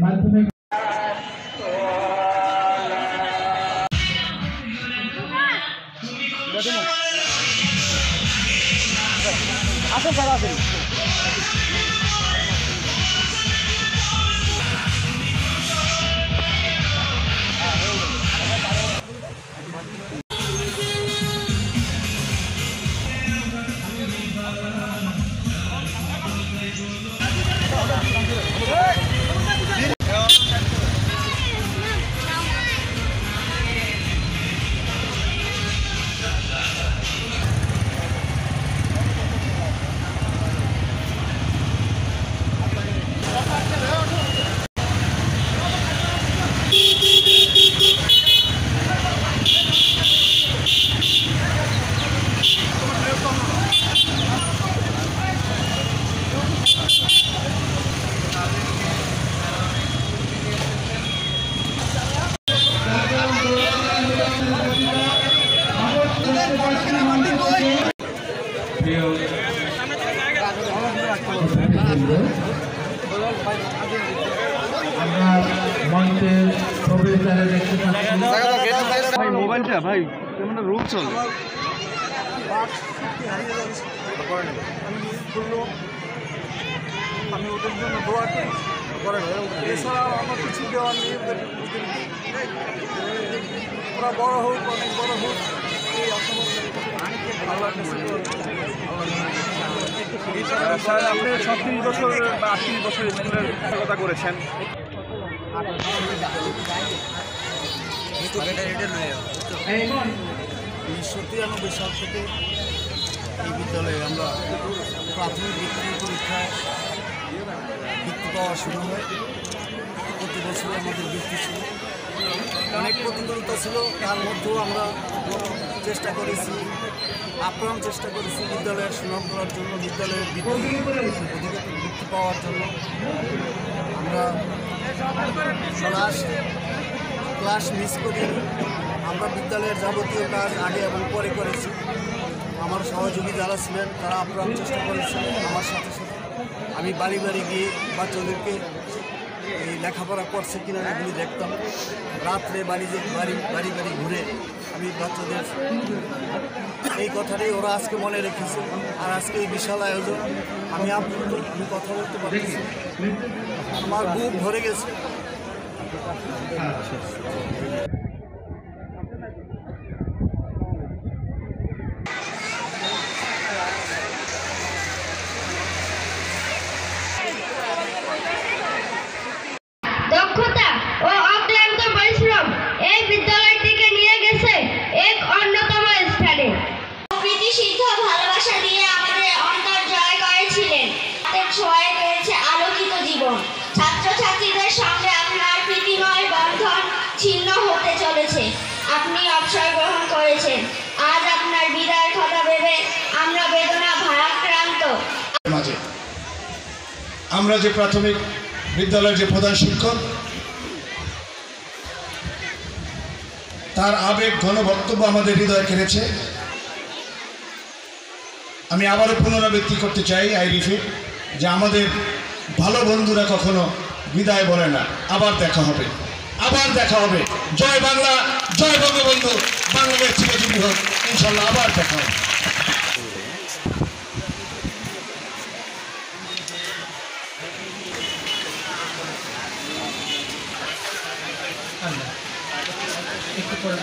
মাধ্যমিক আসেন স্যার আসেন। ভাই মোবাইলটা ভাই কেমন রূপ চলে আমি ওদের জন্য দোয়া করি। এছাড়াও আমার কিছু দেওয়ার নেই। ওরা বড় হোক, অনেক বড় হোক, এই আপনি 36 বছর বা 38 বছর স্কুলের কথা করেছেন। ঊনিশশো সাল থেকে এই বিদ্যালয়ে আমরা প্রাথমিক বৃত্তি পরীক্ষায় বৃত্তি পাওয়া শুরু হয়। প্রতি বছরই আমাদের বৃত্তি ছিল। অনেক প্রতিযোগিতা ছিল, তার মধ্যেও আমরা চেষ্টা করেছি, আপ্রাণ চেষ্টা করেছি বিদ্যালয়ের সুনাম করার জন্য, বিদ্যালয়ের বৃত্তি পাওয়ার জন্য। আমরা ক্লাস মিস করি। আমরা বিদ্যালয়ের যাবতীয় কাজ আগে এবং পরে করেছি। আমার সহযোগী যারা ছিলেন তারা আপ্রাণ চেষ্টা করেছিলেন আমার সাথে সাথে। আমি বাড়ি বাড়ি গিয়ে বাচ্চাদেরকে এই লেখাপড়া করছে কিনা এগুলি দেখতাম। রাত্রে বাড়ি বাড়ি ঘুরে আমি বাচ্চাদের এই কথাটাই ওরা আজকে মনে রেখেছে। আর আজকে এই বিশাল আয়োজন, আমি কথা বলতে পারছি, আমার বুক ভরে গেছে। দক্ষতা ও অক্লান্ত পরিশ্রম এই বিদ্যালয়টিকে নিয়ে গেছে এক অন্যতম স্থানে। প্রীতিসিদ্ধ ভালোবাসা দিয়ে আমাদের অন্তর জয় করেছিলেন। তাদের ছোঁয়ায় রয়েছে আলোকিত জীবন। ছাত্রছাত্রীদের সঙ্গে আপনার প্রীতিময় বন্ধন ছিন্ন হতে চলেছে। আপনি অবসর গ্রহণ করেছেন। আজ আপনার বিদায়ের কথা ভেবে আমরা বেদনা ভারাক্রান্ত। আমরা যে প্রাথমিক বিদ্যালয়ের যে প্রধান শিক্ষক, তার আবেগ ঘন বক্তব্য আমাদের হৃদয় কেড়েছে। আমি আবারও পুনরাবৃত্তি করতে চাই, আই রিপিট, যে আমাদের ভালো বন্ধুরা কখনো বিদায় বলে না। আবার দেখা হবে, আবার দেখা হবে। জয় বাংলা, জয় বঙ্গবন্ধু, বাংলাদেশ চিরজীবী হোক, ইনশাল্লাহ আবার দেখা হবে। একটু করে